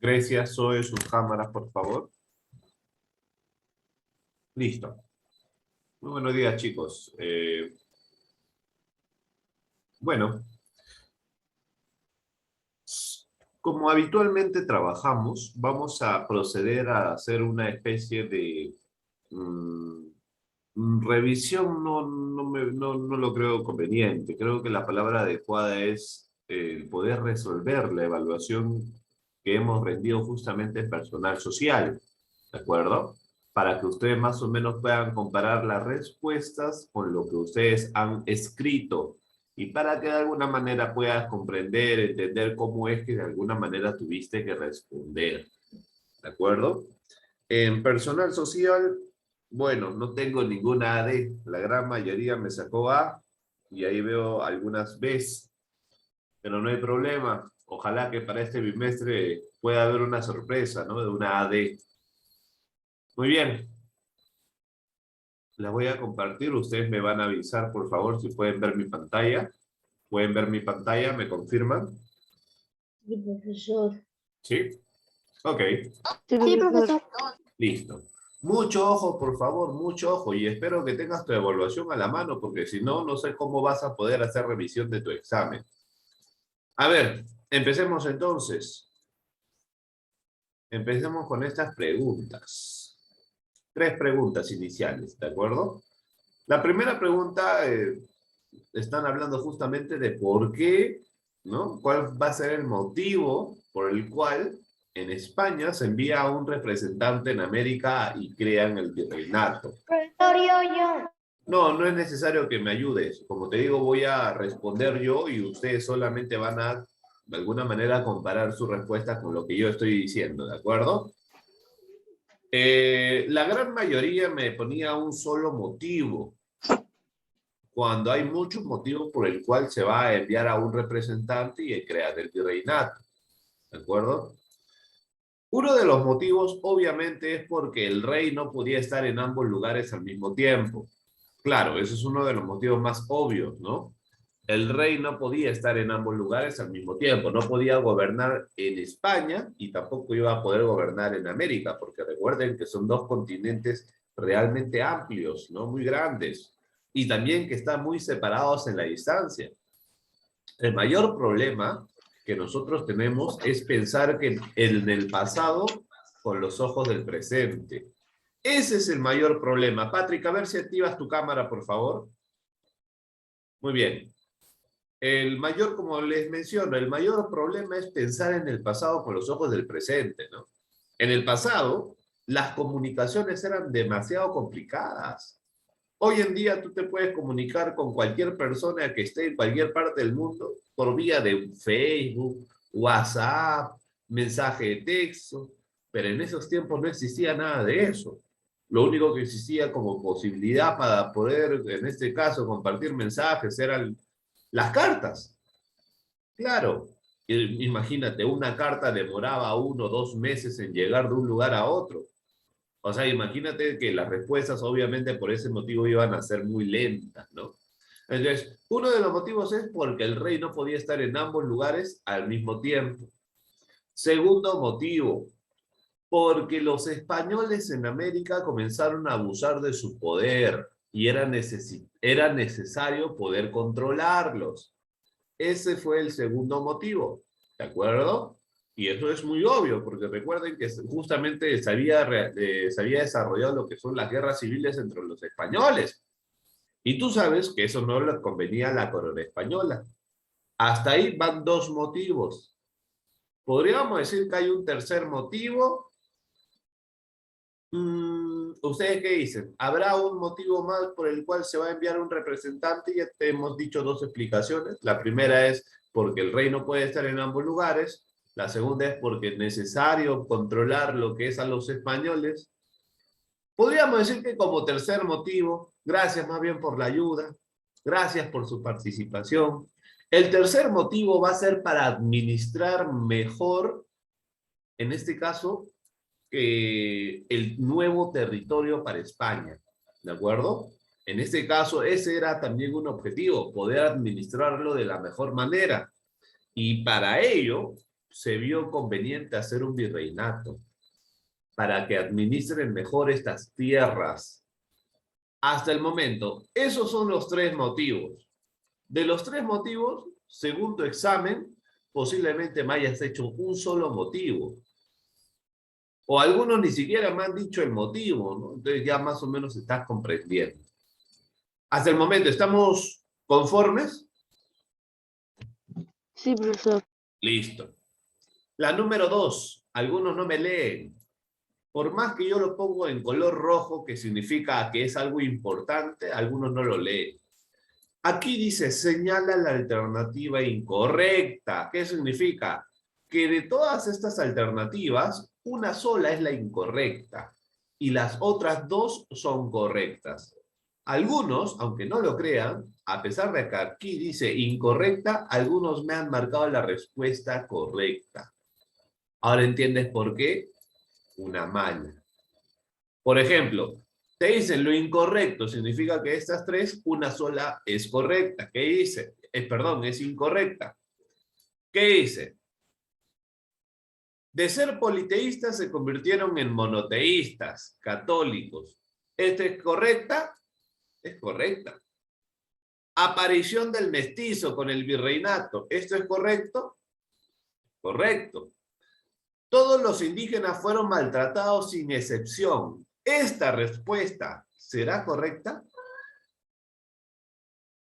Grecia, Zoe, sus cámaras, por favor. Listo. Muy buenos días, chicos. Bueno, como habitualmente trabajamos, vamos a proceder a hacer una especie de revisión. No lo creo conveniente. Creo que la palabra adecuada es poder resolver la evaluación que hemos rendido justamente en personal social. ¿De acuerdo? Para que ustedes más o menos puedan comparar las respuestas con lo que ustedes han escrito y para que de alguna manera puedas comprender, entender cómo es que de alguna manera tuviste que responder. ¿De acuerdo? En personal social, bueno, no tengo ninguna AD, la gran mayoría me sacó A y ahí veo algunas Bs, pero no hay problema. Ojalá que para este bimestre pueda haber una sorpresa, ¿no? De una AD. Muy bien. La voy a compartir, ustedes me van a avisar, por favor, si pueden ver mi pantalla. ¿Pueden ver mi pantalla? ¿Me confirman? Sí, profesor. ¿Sí? Ok, Sí, profesor. listo. Mucho ojo, por favor, mucho ojo. Y espero que tengas tu evaluación a la mano, porque si no, no sé cómo vas a poder hacer revisión de tu examen. A ver, empecemos entonces. Empecemos con estas preguntas. 3 preguntas iniciales, ¿de acuerdo? La primera pregunta, están hablando justamente de por qué, ¿no? ¿Cuál va a ser el motivo por el cual en España se envía a un representante en América y crean el virreinato? Profesor, yo. No, no es necesario que me ayudes. Como te digo, voy a responder yo y ustedes solamente van a, de alguna manera, comparar su respuesta con lo que yo estoy diciendo, ¿de acuerdo? La gran mayoría me ponía un solo motivo, cuando hay muchos motivos por el cual se va a enviar a un representante y crear el virreinato, ¿de acuerdo? Uno de los motivos, obviamente, es porque el rey no podía estar en ambos lugares al mismo tiempo. Claro, ese es uno de los motivos más obvios, ¿no? El rey no podía estar en ambos lugares al mismo tiempo, no podía gobernar en España y tampoco iba a poder gobernar en América, porque recuerden que son dos continentes realmente amplios, ¿no? Muy grandes, y también que están muy separados en la distancia. El mayor problema que nosotros tenemos es pensar que en el pasado con los ojos del presente. Ese es el mayor problema. Patrick, a ver si activas tu cámara, por favor. Muy bien. El mayor, como les menciono, el mayor problema es pensar en el pasado con los ojos del presente, ¿no? En el pasado, las comunicaciones eran demasiado complicadas. Hoy en día tú te puedes comunicar con cualquier persona que esté en cualquier parte del mundo por vía de Facebook, WhatsApp, mensaje de texto, pero en esos tiempos no existía nada de eso. Lo único que existía como posibilidad para poder, en este caso, compartir mensajes eran las cartas. Claro, imagínate, una carta demoraba 1 o 2 meses en llegar de un lugar a otro. O sea, imagínate que las respuestas, obviamente, por ese motivo iban a ser muy lentas, ¿no? Entonces, uno de los motivos es porque el rey no podía estar en ambos lugares al mismo tiempo. Segundo motivo, porque los españoles en América comenzaron a abusar de su poder y era necesario poder controlarlos. Ese fue el segundo motivo, ¿de acuerdo? Y eso es muy obvio, porque recuerden que justamente se había desarrollado lo que son las guerras civiles entre los españoles. Y tú sabes que eso no le convenía a la corona española. Hasta ahí van 2 motivos. Podríamos decir que hay un tercer motivo. ¿Ustedes qué dicen? ¿Habrá un motivo más por el cual se va a enviar un representante? Ya te hemos dicho 2 explicaciones. La primera es porque el rey no puede estar en ambos lugares. La segunda es porque es necesario controlar lo que es a los españoles. Podríamos decir que como tercer motivo, gracias más bien por la ayuda, gracias por su participación. El tercer motivo va a ser para administrar mejor, en este caso, el nuevo territorio para España, ¿de acuerdo? En este caso, ese era también un objetivo, poder administrarlo de la mejor manera. Y para ello, se vio conveniente hacer un virreinato para que administren mejor estas tierras. Hasta el momento, esos son los tres motivos. De los tres motivos, según tu examen, posiblemente me hayas hecho un solo motivo. O algunos ni siquiera me han dicho el motivo, ¿no? Entonces ya más o menos estás comprendiendo. Hasta el momento, ¿estamos conformes? Sí, profesor. Listo. La número 2, algunos no me leen. Por más que yo lo pongo en color rojo, que significa que es algo importante, algunos no lo leen. Aquí dice, señala la alternativa incorrecta. ¿Qué significa? Que de todas estas alternativas, una sola es la incorrecta y las otras dos son correctas. Algunos, aunque no lo crean, a pesar de que aquí dice incorrecta, algunos me han marcado la respuesta correcta. ¿Ahora entiendes por qué? Una malla. Por ejemplo, te dicen lo incorrecto, significa que estas tres, una sola es correcta. ¿Qué dice? Perdón, es incorrecta. ¿Qué dice? De ser politeístas se convirtieron en monoteístas, católicos. ¿Esta es correcta? Es correcta. Aparición del mestizo con el virreinato. ¿Esto es correcto? Correcto. Todos los indígenas fueron maltratados sin excepción. ¿Esta respuesta será correcta?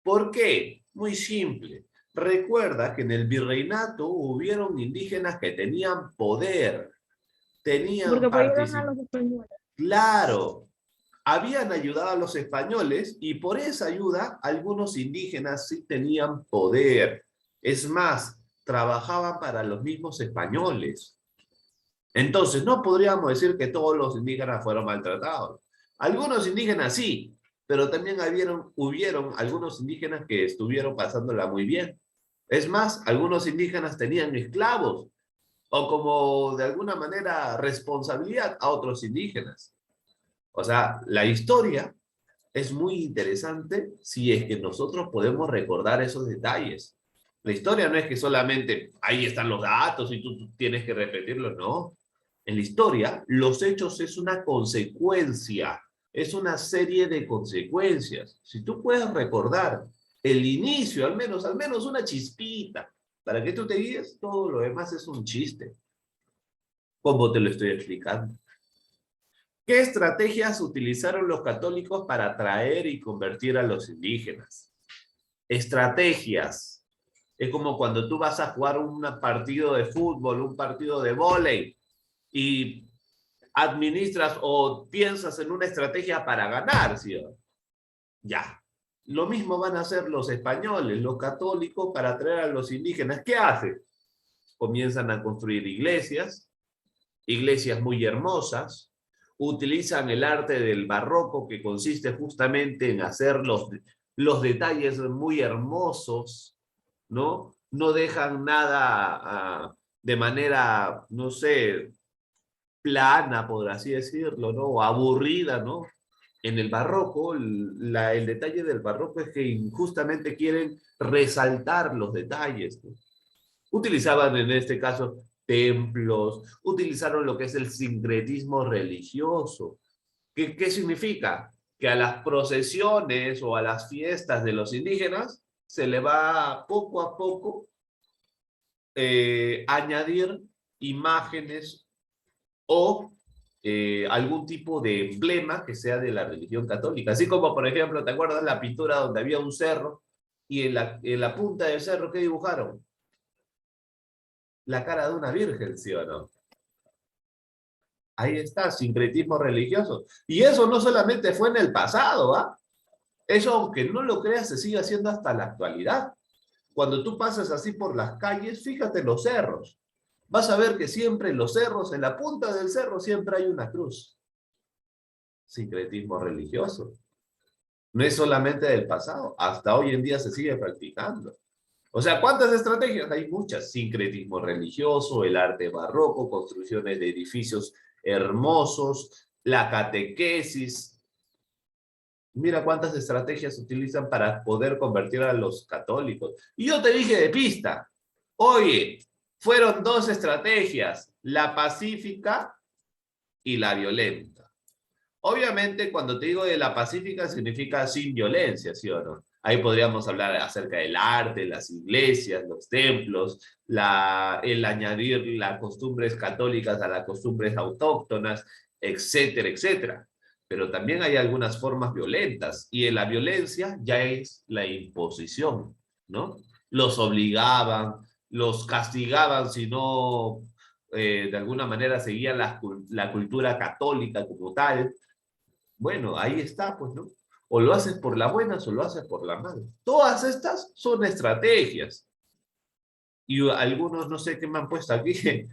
¿Por qué? Muy simple. Recuerda que en el virreinato hubieron indígenas que tenían poder, tenían Porque apoyaron a participación. los españoles. Claro, habían ayudado a los españoles y por esa ayuda algunos indígenas sí tenían poder. Es más, trabajaban para los mismos españoles. Entonces, no podríamos decir que todos los indígenas fueron maltratados. Algunos indígenas sí, pero también hubieron algunos indígenas que estuvieron pasándola muy bien. Es más, algunos indígenas tenían esclavos o como de alguna manera responsabilidad a otros indígenas. O sea, la historia es muy interesante si es que nosotros podemos recordar esos detalles. La historia no es que solamente ahí están los datos y tú tienes que repetirlos, no. En la historia, los hechos es una consecuencia, es una serie de consecuencias. Si tú puedes recordar el inicio, al menos una chispita, para que tú te guíes, todo lo demás es un chiste. Como te lo estoy explicando. ¿Qué estrategias utilizaron los católicos para atraer y convertir a los indígenas? Estrategias. Es como cuando tú vas a jugar un partido de fútbol, un partido de vóley, y administras o piensas en una estrategia para ganar, ¿sí? Ya. Lo mismo van a hacer los españoles, los católicos, para atraer a los indígenas. ¿Qué hacen? Comienzan a construir iglesias, iglesias muy hermosas, utilizan el arte del barroco, que consiste justamente en hacer los detalles muy hermosos, ¿no? No dejan nada de manera, no sé, plana, por así decirlo, ¿no? O aburrida, ¿no? En el barroco, el detalle del barroco es que justamente quieren resaltar los detalles, ¿no? Utilizaban en este caso templos, utilizaron lo que es el sincretismo religioso. ¿Qué significa? Que a las procesiones o a las fiestas de los indígenas se le va poco a poco añadir imágenes o algún tipo de emblema que sea de la religión católica. Así como, por ejemplo, ¿te acuerdas la pintura donde había un cerro y en la punta del cerro, ¿qué dibujaron? La cara de una virgen, ¿sí o no? Ahí está, sincretismo religioso. Y eso no solamente fue en el pasado, ¿ah? Eso, aunque no lo creas, se sigue haciendo hasta la actualidad. Cuando tú pasas así por las calles, fíjate los cerros. Vas a ver que siempre en los cerros, en la punta del cerro, siempre hay una cruz. Sincretismo religioso. No es solamente del pasado, hasta hoy en día se sigue practicando. O sea, ¿cuántas estrategias? Hay muchas. Sincretismo religioso, el arte barroco, construcciones de edificios hermosos, la catequesis. Mira cuántas estrategias utilizan para poder convertir a los católicos. Y yo te dije de pista, oye, Fueron dos estrategias, la pacífica y la violenta. Obviamente, cuando te digo de la pacífica, significa sin violencia, ¿sí o no? Ahí podríamos hablar acerca del arte, las iglesias, los templos, el añadir las costumbres católicas a las costumbres autóctonas, etcétera, etcétera. Pero también hay algunas formas violentas, y en la violencia ya es la imposición, ¿no? Los obligaban, los castigaban si no, de alguna manera seguían la cultura católica como tal. Bueno, ahí está, pues, ¿no? O lo haces por la buena o lo haces por la mala. Todas estas son estrategias. Y algunos, no sé qué me han puesto aquí,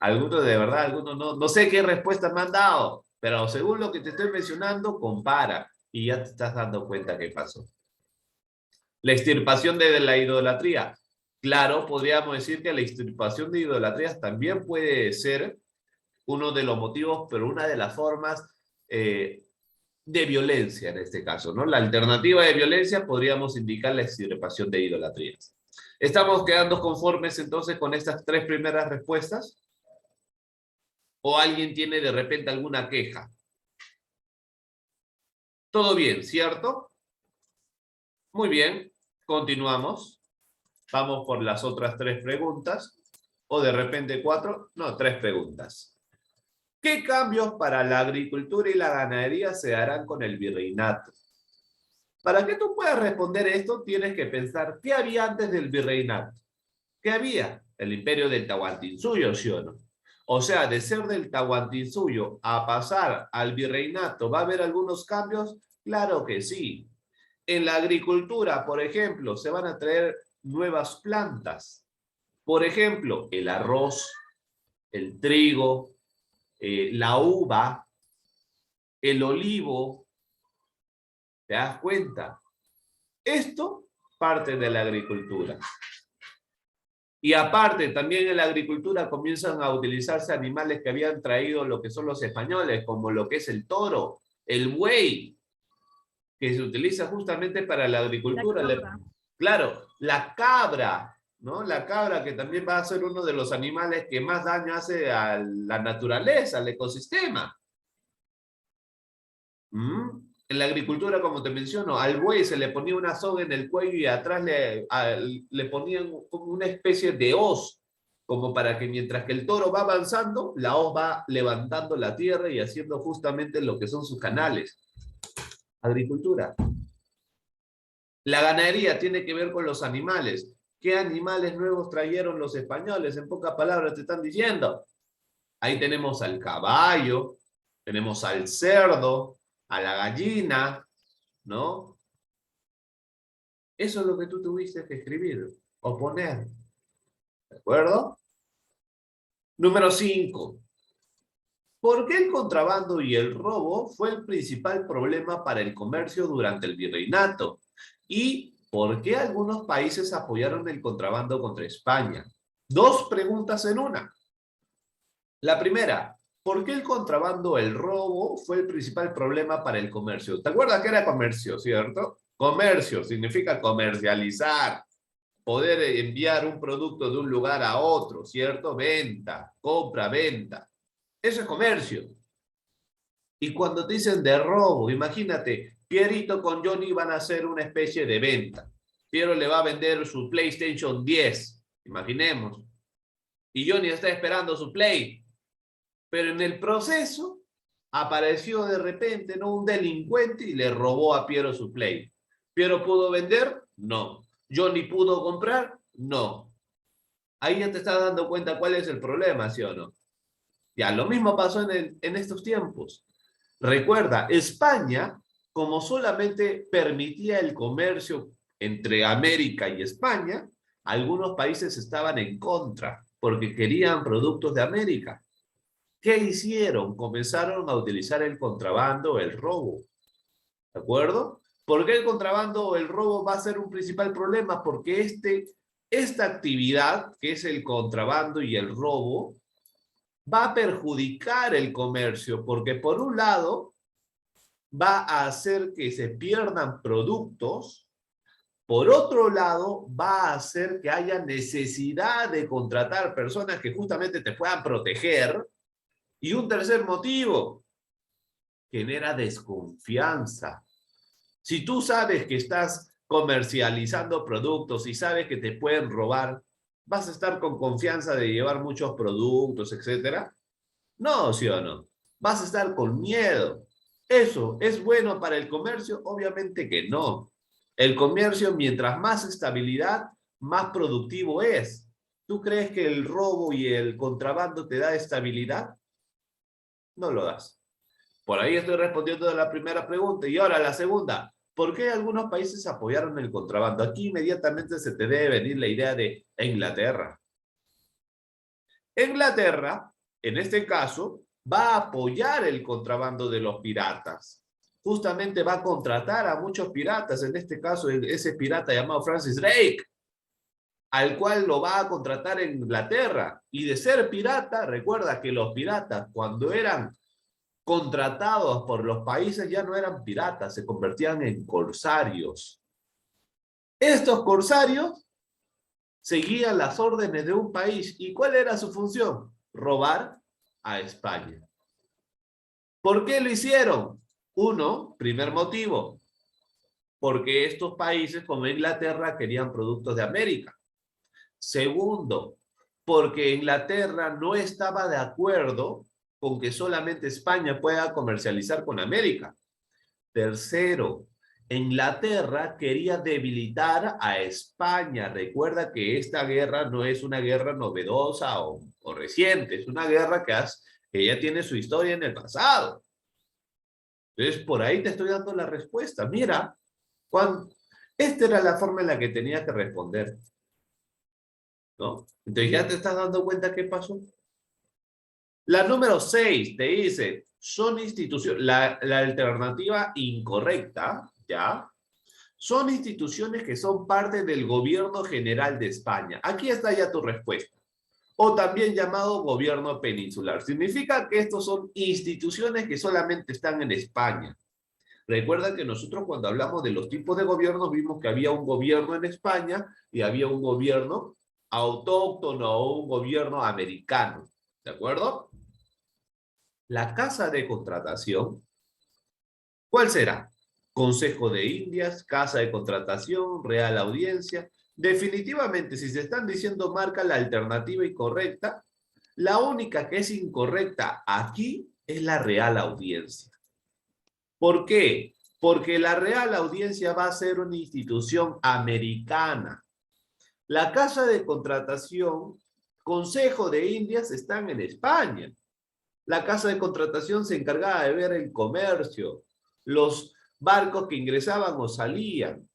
algunos de verdad, algunos no sé qué respuesta me han dado, pero según lo que te estoy mencionando, compara y ya te estás dando cuenta qué pasó. La extirpación de la idolatría. Claro, podríamos decir que la extirpación de idolatrías también puede ser uno de los motivos, pero una de las formas de violencia en este caso, ¿no? La alternativa de violencia podríamos indicar la extirpación de idolatrías. ¿Estamos quedando conformes entonces con estas tres primeras respuestas? ¿O alguien tiene de repente alguna queja? Todo bien, ¿cierto? Muy bien, continuamos. Vamos por las otras tres preguntas. O de repente cuatro, no, tres preguntas. ¿Qué cambios para la agricultura y la ganadería se harán con el virreinato? Para que tú puedas responder esto, tienes que pensar, ¿qué había antes del virreinato? ¿Qué había? El imperio del Tahuantinsuyo, ¿sí o no? O sea, de ser del Tahuantinsuyo a pasar al virreinato, ¿va a haber algunos cambios? Claro que sí. En la agricultura, por ejemplo, se van a traer nuevas plantas. Por ejemplo, el arroz, el trigo, la uva, el olivo. ¿Te das cuenta? Esto parte de la agricultura. Y aparte, también en la agricultura comienzan a utilizarse animales que habían traído lo que son los españoles, como lo que es el toro, el buey, que se utiliza justamente para la agricultura. Claro, la cabra, ¿no? La cabra que también va a ser uno de los animales que más daño hace a la naturaleza, al ecosistema. En la agricultura, como te menciono, al buey se le ponía una soga en el cuello y atrás le ponían como una especie de hoz, como para que mientras que el toro va avanzando, la hoz va levantando la tierra y haciendo justamente lo que son sus canales. Agricultura. La ganadería tiene que ver con los animales. ¿Qué animales nuevos trajeron los españoles? En pocas palabras te están diciendo. Ahí tenemos al caballo, tenemos al cerdo, a la gallina, ¿no? Eso es lo que tú tuviste que escribir o poner. ¿De acuerdo? Número 5. ¿Por qué el contrabando y el robo fue el principal problema para el comercio durante el virreinato? ¿Y por qué algunos países apoyaron el contrabando contra España? Dos preguntas en una. La primera, ¿por qué el contrabando o el robo fue el principal problema para el comercio? ¿Te acuerdas que era comercio, cierto? Comercio significa comercializar, poder enviar un producto de un lugar a otro, ¿cierto? Venta, compra, venta. Eso es comercio. Y cuando te dicen de robo, imagínate, Pierito con Johnny van a hacer una especie de venta. Piero le va a vender su PlayStation 10, imaginemos. Y Johnny está esperando su Play. Pero en el proceso apareció de repente, ¿no?, un delincuente y le robó a Piero su Play. ¿Piero pudo vender? No. ¿Johnny pudo comprar? No. Ahí ya te estás dando cuenta cuál es el problema, ¿sí o no? Ya, lo mismo pasó en estos tiempos. Recuerda, España, como solamente permitía el comercio entre América y España, algunos países estaban en contra porque querían productos de América. ¿Qué hicieron? Comenzaron a utilizar el contrabando, el robo. ¿De acuerdo? ¿Por qué el contrabando o el robo va a ser un principal problema? Porque esta actividad, que es el contrabando y el robo, va a perjudicar el comercio, porque por un lado va a hacer que se pierdan productos, Por otro lado, va a hacer que haya necesidad de contratar personas que justamente te puedan proteger. Y un tercer motivo, genera desconfianza. Si tú sabes que estás comercializando productos y sabes que te pueden robar, ¿vas a estar con confianza de llevar muchos productos, etcétera? No, ¿sí o no? Vas a estar con miedo. ¿Eso es bueno para el comercio? Obviamente que no. El comercio, mientras más estabilidad, más productivo es. ¿Tú crees que el robo y el contrabando te da estabilidad? No lo das. Por ahí estoy respondiendo a la primera pregunta. Y ahora la segunda. ¿Por qué algunos países apoyaron el contrabando? Aquí inmediatamente se te debe venir la idea de Inglaterra. Inglaterra, en este caso, va a apoyar el contrabando de los piratas. Justamente va a contratar a muchos piratas, en este caso ese pirata llamado Francis Drake, al cual lo va a contratar en Inglaterra. Y de ser pirata, recuerda que los piratas cuando eran contratados por los países ya no eran piratas, se convertían en corsarios. Estos corsarios seguían las órdenes de un país. ¿Y cuál era su función? Robar a España. ¿Por qué lo hicieron? Uno, primer motivo, porque estos países como Inglaterra querían productos de América. Segundo, porque Inglaterra no estaba de acuerdo con que solamente España pueda comercializar con América. Tercero, Inglaterra quería debilitar a España. Recuerda que esta guerra no es una guerra novedosa o reciente, es una guerra que ya tiene su historia en el pasado. Entonces, por ahí te estoy dando la respuesta. Mira, esta era la forma en la que tenía que responder, ¿no? Entonces ya te estás dando cuenta qué pasó. La número 6 te dice, son instituciones, la alternativa incorrecta, ¿ya? Son instituciones que son parte del gobierno general de España. Aquí está ya tu respuesta. O también llamado gobierno peninsular. Significa que estos son instituciones que solamente están en España. Recuerda que nosotros cuando hablamos de los tipos de gobiernos vimos que había un gobierno en España y había un gobierno autóctono o un gobierno americano. ¿De acuerdo? La casa de contratación, ¿cuál será? Consejo de Indias, casa de contratación, Real Audiencia. Definitivamente, si se están diciendo marca la alternativa incorrecta, la única que es incorrecta aquí es la Real Audiencia. ¿Por qué? Porque la Real Audiencia va a ser una institución americana. La casa de contratación, Consejo de Indias están en España. La casa de contratación se encargaba de ver el comercio, los barcos que ingresaban o salían.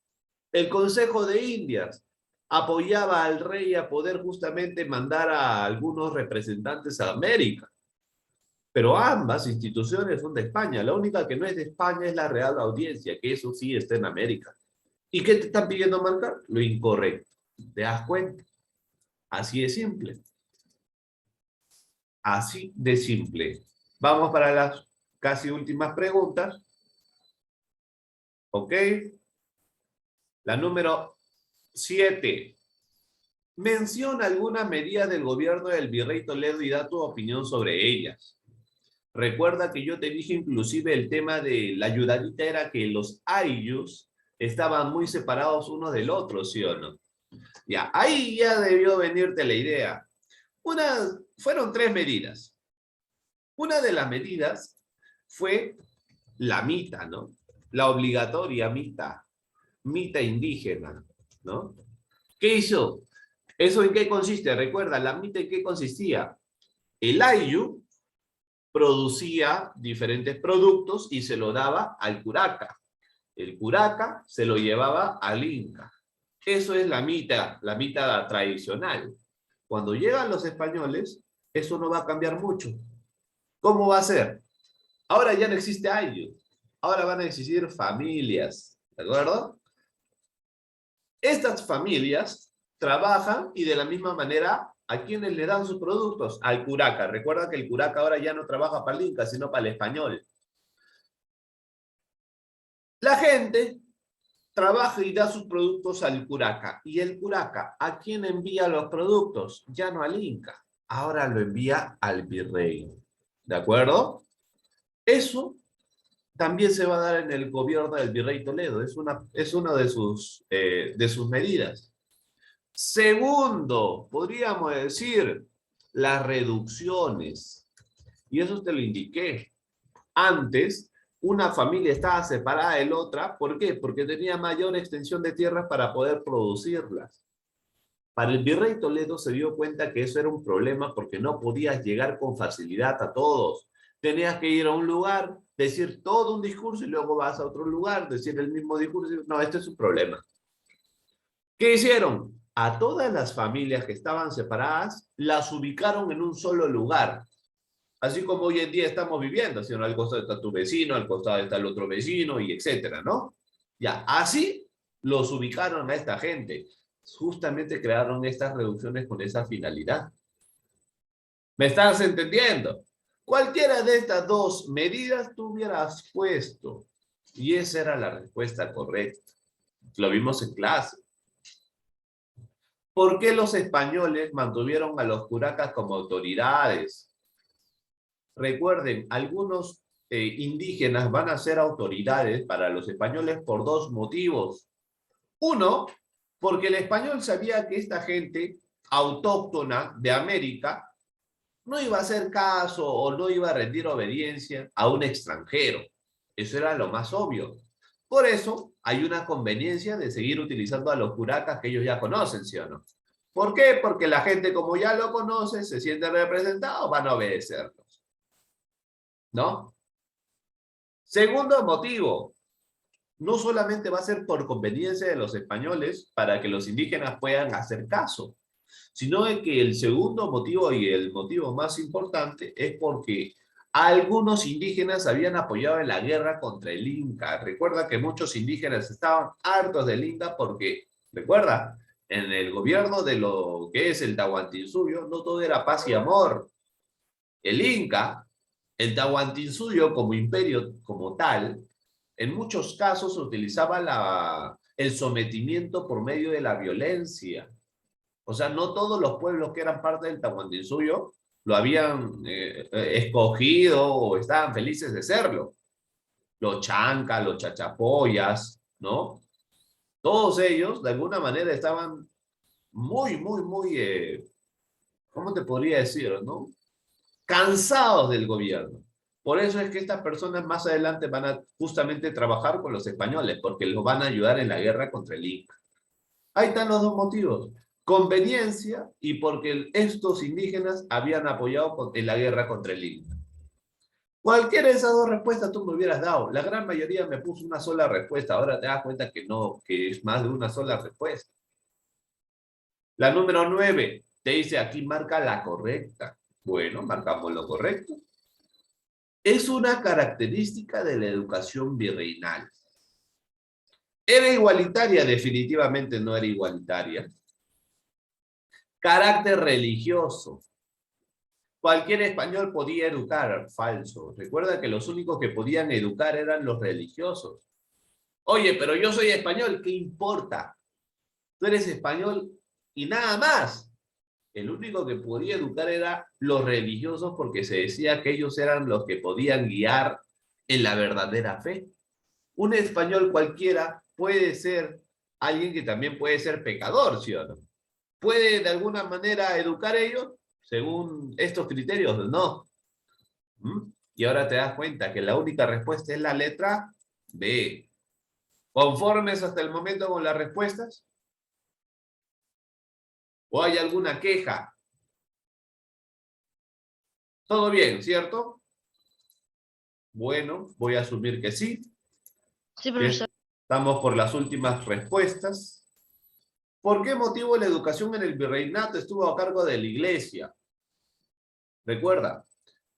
El Consejo de Indias apoyaba al rey a poder justamente mandar a algunos representantes a América. Pero ambas instituciones son de España. La única que no es de España es la Real Audiencia, que eso sí está en América. ¿Y qué te están pidiendo marcar? Lo incorrecto. ¿Te das cuenta? Así de simple. Así de simple. Vamos para las casi últimas preguntas. ¿Ok? La número 7. Menciona alguna medida del gobierno del virrey Toledo y da tu opinión sobre ellas. Recuerda que yo te dije inclusive el tema de la ayudadita era que los ayllus estaban muy separados uno del otro, ¿sí o no? Ya, ahí ya debió venirte la idea. Fueron 3 medidas. Una de las medidas fue la mita, ¿no? La obligatoria mita indígena, ¿no? ¿Qué hizo? ¿Eso en qué consiste? Recuerda, la mita en qué consistía. El ayllu producía diferentes productos y se lo daba al curaca. El curaca se lo llevaba al inca. Eso es la mita tradicional. Cuando llegan los españoles, eso no va a cambiar mucho. ¿Cómo va a ser? Ahora ya no existe ayllu. Ahora van a existir familias, ¿de acuerdo? Estas familias trabajan y de la misma manera a quienes le dan sus productos, al curaca. Recuerda que el curaca ahora ya no trabaja para el inca, sino para el español. La gente trabaja y da sus productos al curaca. Y el curaca, ¿a quién envía los productos? Ya no al Inca, ahora lo envía al virrey. ¿De acuerdo? Eso también se va a dar en el gobierno del virrey Toledo. Es una de sus medidas. Segundo, podríamos decir, las reducciones. Y eso te lo indiqué. Antes, una familia estaba separada de la otra. ¿Por qué? Porque tenía mayor extensión de tierras para poder producirlas. Para el virrey Toledo se dio cuenta que eso era un problema porque no podías llegar con facilidad a todos. Tenías que ir a un lugar, decir todo un discurso y luego vas a otro lugar, decir el mismo discurso. No, este es un problema. ¿Qué hicieron? A todas las familias que estaban separadas, las ubicaron en un solo lugar. Así como hoy en día estamos viviendo, ¿sí? Al costado está tu vecino, al costado está el otro vecino, y etcétera, ¿no? Ya, así los ubicaron a esta gente. Justamente crearon estas reducciones con esa finalidad. ¿Me estás entendiendo? Cualquiera de estas dos medidas tú hubieras puesto. Y esa era la respuesta correcta. Lo vimos en clase. ¿Por qué los españoles mantuvieron a los curacas como autoridades? Recuerden, algunos indígenas van a ser autoridades para los españoles por dos motivos. Uno, porque el español sabía que esta gente autóctona de América no iba a hacer caso o no iba a rendir obediencia a un extranjero. Eso era lo más obvio. Por eso hay una conveniencia de seguir utilizando a los curacas que ellos ya conocen, ¿sí o no? ¿Por qué? Porque la gente, como ya lo conoce, se siente representado, van a obedecerlos, ¿no? Segundo motivo, no solamente va a ser por conveniencia de los españoles para que los indígenas puedan hacer caso, sino de que el segundo motivo y el motivo más importante es porque algunos indígenas habían apoyado en la guerra contra el Inca. Recuerda que muchos indígenas estaban hartos del Inca porque, recuerda, en el gobierno de lo que es el Tahuantinsuyo no todo era paz y amor. El Inca, el Tahuantinsuyo como imperio como tal, en muchos casos utilizaba el sometimiento por medio de la violencia. O sea, no todos los pueblos que eran parte del Tahuantinsuyo lo habían escogido o estaban felices de serlo. Los chancas, los chachapoyas, ¿no? Todos ellos, de alguna manera, estaban muy, ¿cómo te podría decir, no? Cansados del gobierno. Por eso es que estas personas más adelante van a justamente trabajar con los españoles, porque los van a ayudar en la guerra contra el Inca. Ahí están los dos motivos. Conveniencia y porque estos indígenas habían apoyado en la guerra contra el Inca. Cualquiera de esas dos respuestas tú me hubieras dado. La gran mayoría me puso una sola respuesta. Ahora te das cuenta que no, que es más de una sola respuesta. La número 9 te dice aquí marca la correcta. Bueno, marcamos lo correcto. Es una característica de la educación virreinal. ¿Era igualitaria? Definitivamente no era igualitaria. Carácter religioso. Cualquier español podía educar, falso. Recuerda que los únicos que podían educar eran los religiosos. Oye, pero yo soy español, ¿qué importa? Tú eres español y nada más. El único que podía educar era los religiosos porque se decía que ellos eran los que podían guiar en la verdadera fe. Un español cualquiera puede ser alguien que también puede ser pecador, ¿sí o no? ¿Puede de alguna manera educar a ellos? Según estos criterios, no. Y ahora te das cuenta que la única respuesta es la letra B. ¿Conformes hasta el momento con las respuestas? ¿O hay alguna queja? ¿Todo bien, cierto? Bueno, voy a asumir que sí. Sí, profesor. Estamos por las últimas respuestas. ¿Por qué motivo la educación en el virreinato estuvo a cargo de la iglesia? Recuerda,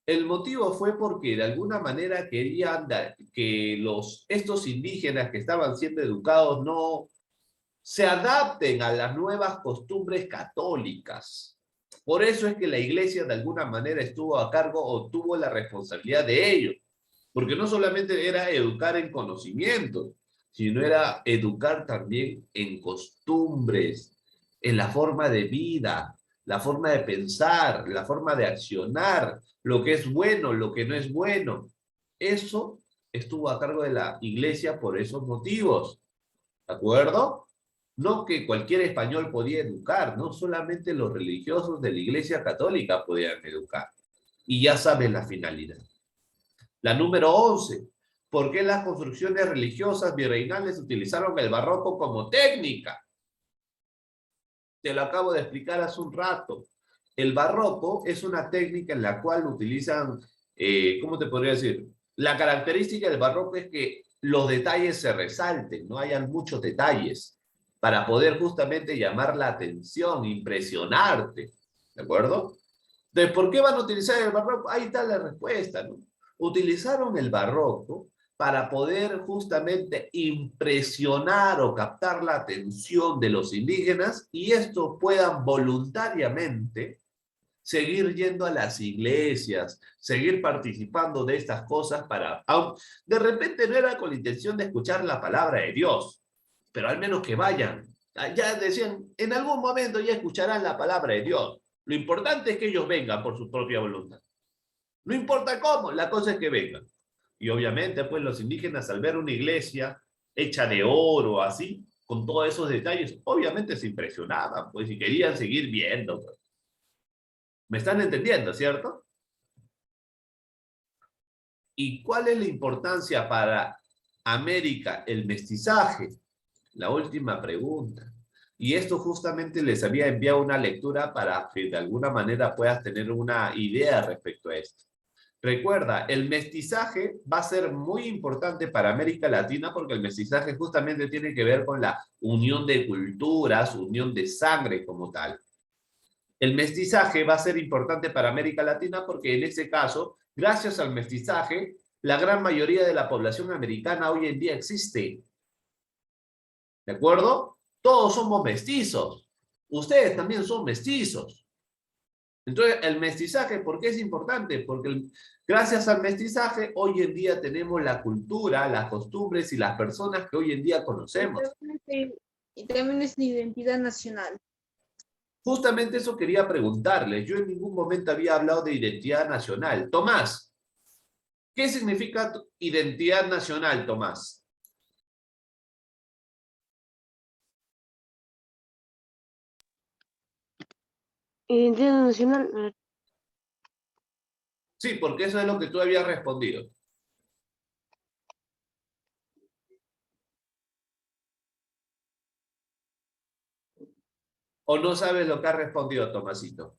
el motivo fue porque de alguna manera querían que estos indígenas que estaban siendo educados no se adapten a las nuevas costumbres católicas. Por eso es que la iglesia de alguna manera estuvo a cargo o tuvo la responsabilidad de ello. Porque no solamente era educar en conocimiento, sino era educar también en costumbres, en la forma de vida, la forma de pensar, la forma de accionar, lo que es bueno, lo que no es bueno. Eso estuvo a cargo de la iglesia por esos motivos, ¿de acuerdo? No que cualquier español podía educar, no solamente los religiosos de la iglesia católica podían educar. Y ya saben la finalidad. La número 11. ¿Por qué las construcciones religiosas virreinales utilizaron el barroco como técnica? Te lo acabo de explicar hace un rato. El barroco es una técnica en la cual utilizan, ¿cómo te podría decir? La característica del barroco es que los detalles se resalten, no hayan muchos detalles, para poder justamente llamar la atención, impresionarte, ¿de acuerdo? Entonces, ¿por qué van a utilizar el barroco? Ahí está la respuesta, ¿no? Utilizaron el barroco para poder justamente impresionar o captar la atención de los indígenas y estos puedan voluntariamente seguir yendo a las iglesias, seguir participando de estas cosas para... De repente no era con la intención de escuchar la palabra de Dios, pero al menos que vayan. Ya decían, en algún momento ya escucharán la palabra de Dios. Lo importante es que ellos vengan por su propia voluntad. No importa cómo, la cosa es que vengan. Y obviamente, pues los indígenas al ver una iglesia hecha de oro, así, con todos esos detalles, obviamente se impresionaban, pues, y querían seguir viendo. Pues. ¿Me están entendiendo, cierto? ¿Y cuál es la importancia para América el mestizaje? La última pregunta. Y esto justamente les había enviado una lectura para que de alguna manera puedas tener una idea respecto a esto. Recuerda, el mestizaje va a ser muy importante para América Latina porque el mestizaje justamente tiene que ver con la unión de culturas, unión de sangre como tal. El mestizaje va a ser importante para América Latina porque en ese caso, gracias al mestizaje, la gran mayoría de la población americana hoy en día existe. ¿De acuerdo? Todos somos mestizos. Ustedes también son mestizos. Entonces, el mestizaje, ¿por qué es importante? Porque gracias al mestizaje, hoy en día tenemos la cultura, las costumbres y las personas que hoy en día conocemos. Y también es la identidad nacional. Justamente eso quería preguntarles. Yo en ningún momento había hablado de identidad nacional. Tomás, ¿qué significa identidad nacional, Tomás? Identidad nacional. Sí, porque eso es lo que tú habías respondido. ¿O no sabes lo que ha respondido, Tomasito?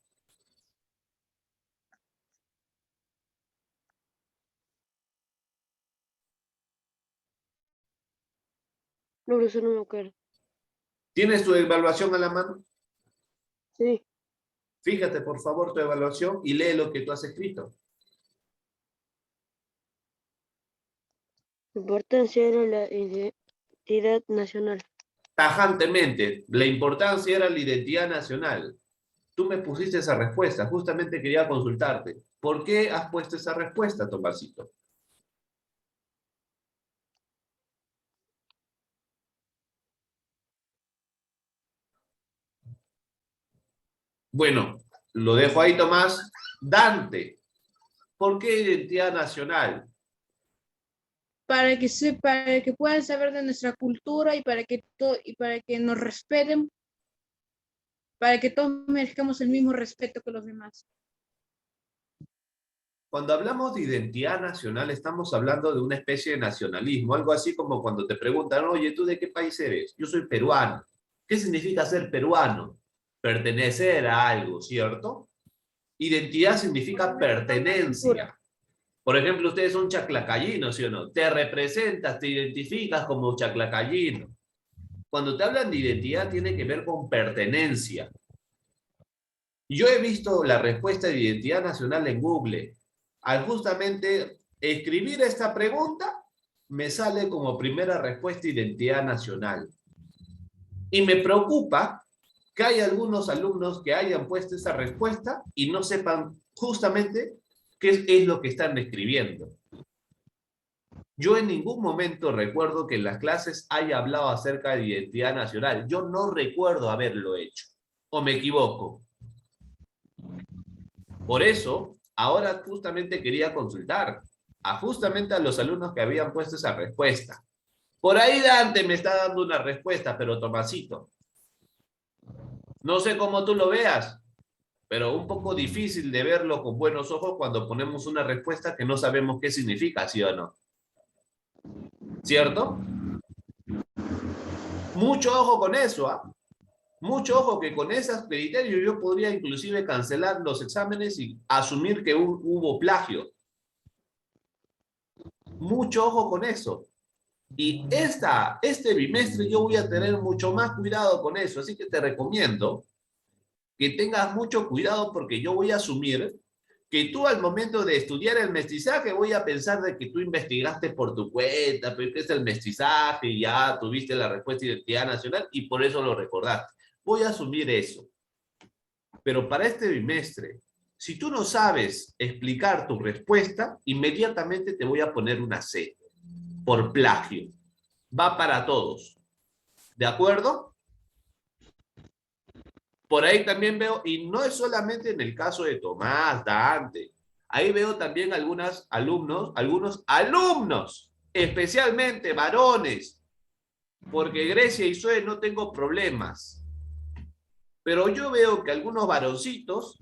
No, eso no me acuerdo. ¿Tienes tu evaluación a la mano? Sí. Fíjate, por favor, tu evaluación y lee lo que tú has escrito. La importancia era la identidad nacional. Tajantemente, la importancia era la identidad nacional. Tú me pusiste esa respuesta, justamente quería consultarte. ¿Por qué has puesto esa respuesta, Tomasito? Bueno, lo dejo ahí, Tomás. Dante, ¿por qué identidad nacional? Para que puedan saber de nuestra cultura y para que nos respeten, para que todos merezcamos el mismo respeto que los demás. Cuando hablamos de identidad nacional, estamos hablando de una especie de nacionalismo, algo así como cuando te preguntan, oye, ¿tú de qué país eres? Yo soy peruano. ¿Qué significa ser peruano? Pertenecer a algo, ¿cierto? Identidad significa pertenencia. Por ejemplo, ustedes son chaclacayinos, ¿sí o no? Te representas, te identificas como chaclacayino. Cuando te hablan de identidad, tiene que ver con pertenencia. Yo he visto la respuesta de identidad nacional en Google. Al justamente escribir esta pregunta, me sale como primera respuesta identidad nacional. Y me preocupa que hay algunos alumnos que hayan puesto esa respuesta y no sepan justamente qué es lo que están escribiendo. Yo en ningún momento recuerdo que en las clases haya hablado acerca de identidad nacional. Yo no recuerdo haberlo hecho. ¿O me equivoco? Por eso, ahora justamente quería consultar justamente a los alumnos que habían puesto esa respuesta. Por ahí Dante me está dando una respuesta, pero Tomasito, no sé cómo tú lo veas, pero un poco difícil de verlo con buenos ojos cuando ponemos una respuesta que no sabemos qué significa, ¿sí o no? ¿Cierto? Mucho ojo con eso, ¿ah? Mucho ojo que con esos criterios yo podría inclusive cancelar los exámenes y asumir que hubo plagio. Mucho ojo con eso. Y este bimestre yo voy a tener mucho más cuidado con eso, así que te recomiendo que tengas mucho cuidado porque yo voy a asumir que tú al momento de estudiar el mestizaje voy a pensar de que tú investigaste por tu cuenta, pero que es el mestizaje y ya tuviste la respuesta de identidad nacional y por eso lo recordaste. Voy a asumir eso. Pero para este bimestre, si tú no sabes explicar tu respuesta, inmediatamente te voy a poner una C por plagio. Va para todos. ¿De acuerdo? Por ahí también veo, y no es solamente en el caso de Tomás, Dante, ahí veo también algunos alumnos, especialmente varones, porque Grecia y Zoe no tengo problemas. Pero yo veo que algunos varoncitos,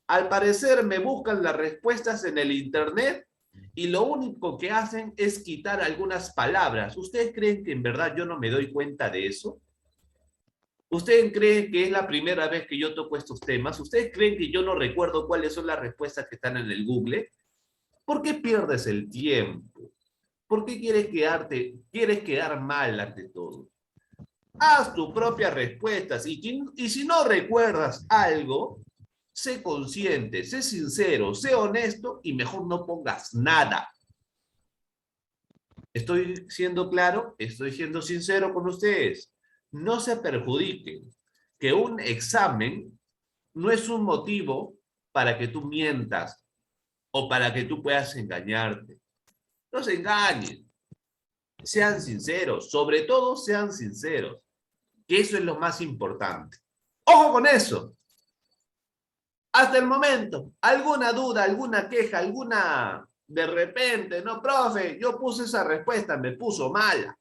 al parecer me buscan las respuestas en el internet y lo único que hacen es quitar algunas palabras. ¿Ustedes creen que en verdad yo no me doy cuenta de eso? ¿Ustedes creen que es la primera vez que yo toco estos temas? ¿Ustedes creen que yo no recuerdo cuáles son las respuestas que están en el Google? ¿Por qué pierdes el tiempo? ¿Por qué quieres quedar mal ante todo? Haz tus propias respuestas y si no recuerdas algo, sé consciente, sé sincero, sé honesto y mejor no pongas nada. ¿Estoy siendo claro? ¿Estoy siendo sincero con ustedes? No se perjudiquen, que un examen no es un motivo para que tú mientas o para que tú puedas engañarte. No se engañen, sean sinceros, sobre todo sean sinceros, que eso es lo más importante. ¡Ojo con eso! Hasta el momento, alguna duda, alguna queja, de repente, no, profe, yo puse esa respuesta, me puso mala.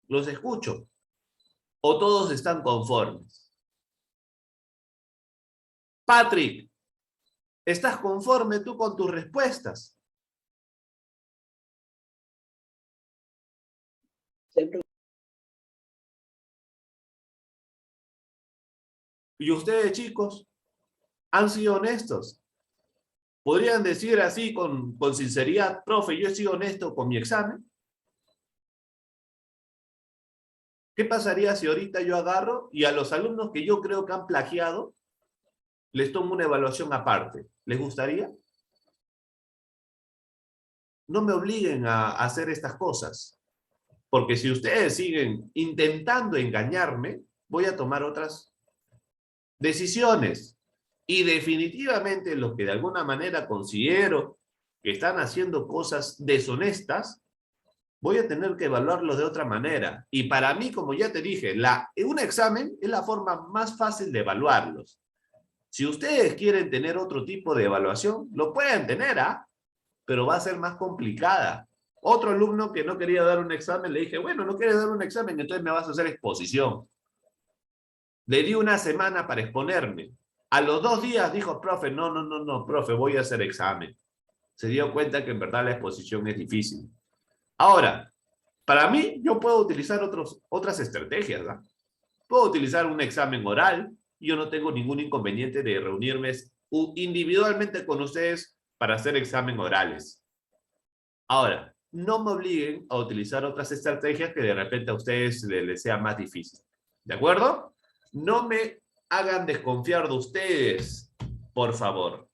Los escucho. ¿O todos están conformes? Patrick, ¿estás conforme tú con tus respuestas? ¿Y ustedes, chicos, han sido honestos? ¿Podrían decir así con sinceridad, profe, yo he sido honesto con mi examen? ¿Qué pasaría si ahorita yo agarro y a los alumnos que yo creo que han plagiado, les tomo una evaluación aparte? ¿Les gustaría? No me obliguen a hacer estas cosas, porque si ustedes siguen intentando engañarme, voy a tomar otras decisiones. Y definitivamente los que de alguna manera considero que están haciendo cosas deshonestas, voy a tener que evaluarlos de otra manera. Y para mí, como ya te dije, un examen es la forma más fácil de evaluarlos. Si ustedes quieren tener otro tipo de evaluación, lo pueden tener, ¿ah? Pero va a ser más complicada. Otro alumno que no quería dar un examen, le dije, bueno, no quieres dar un examen, entonces me vas a hacer exposición. Le di una semana para exponerme. A los 2 días dijo, profe, no, profe, voy a hacer examen. Se dio cuenta que en verdad la exposición es difícil. Ahora, para mí, yo puedo utilizar otras estrategias, ¿no? Puedo utilizar un examen oral. Yo no tengo ningún inconveniente de reunirme individualmente con ustedes para hacer examen orales. Ahora, no me obliguen a utilizar otras estrategias que de repente a ustedes les sea más difícil. ¿De acuerdo? No me hagan desconfiar de ustedes, por favor.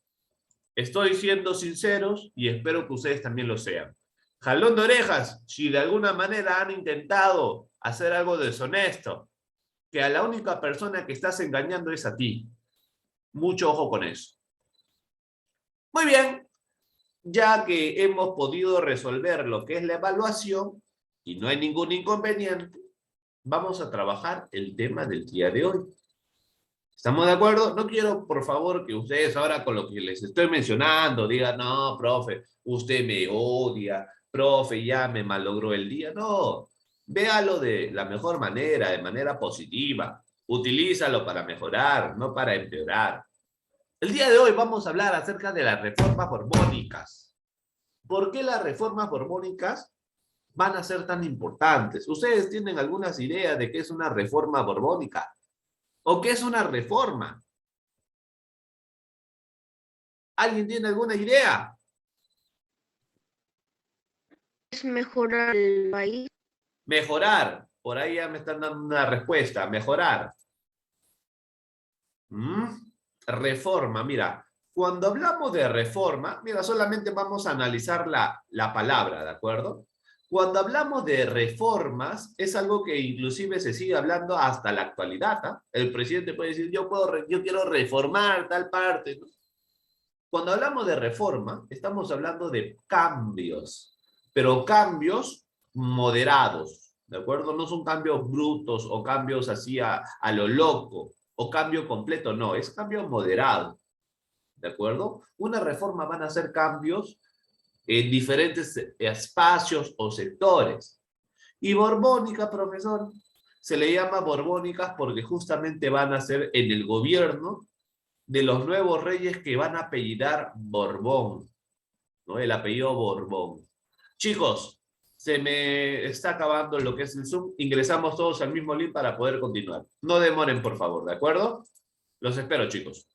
Estoy siendo sinceros y espero que ustedes también lo sean. Jalón de orejas, si de alguna manera han intentado hacer algo deshonesto, que a la única persona que estás engañando es a ti. Mucho ojo con eso. Muy bien. ya que hemos podido resolver lo que es la evaluación y no hay ningún inconveniente, vamos a trabajar el tema del día de hoy. ¿Estamos de acuerdo? No quiero, por favor, que ustedes ahora con lo que les estoy mencionando digan, no, profe, usted me odia, profe, ya me malogró el día. No, véalo de la mejor manera, de manera positiva. Utilízalo para mejorar, no para empeorar. El día de hoy vamos a hablar acerca de las reformas borbónicas. ¿Por qué las reformas borbónicas van a ser tan importantes? ¿Ustedes tienen algunas ideas de qué es una reforma borbónica? ¿O qué es una reforma? ¿Alguien tiene alguna idea? Es mejorar el país. Mejorar. Por ahí ya me están dando una respuesta. Mejorar. Reforma. Mira, cuando hablamos de reforma, mira, solamente vamos a analizar la palabra, ¿de acuerdo? Cuando hablamos de reformas, es algo que inclusive se sigue hablando hasta la actualidad, ¿eh? El presidente puede decir, yo quiero reformar tal parte, ¿no? Cuando hablamos de reforma, estamos hablando de cambios, pero cambios moderados, ¿de acuerdo? No son cambios brutos o cambios así a lo loco, o cambio completo, no, es cambio moderado, ¿de acuerdo? Una reforma van a ser cambios en diferentes espacios o sectores. Y borbónica, profesor, se le llama borbónicas porque justamente van a ser en el gobierno de los nuevos reyes que van a apellidar Borbón, ¿no? El apellido Borbón. Chicos, se me está acabando lo que es el Zoom. Ingresamos todos al mismo link para poder continuar. No demoren, por favor, ¿de acuerdo? Los espero, chicos.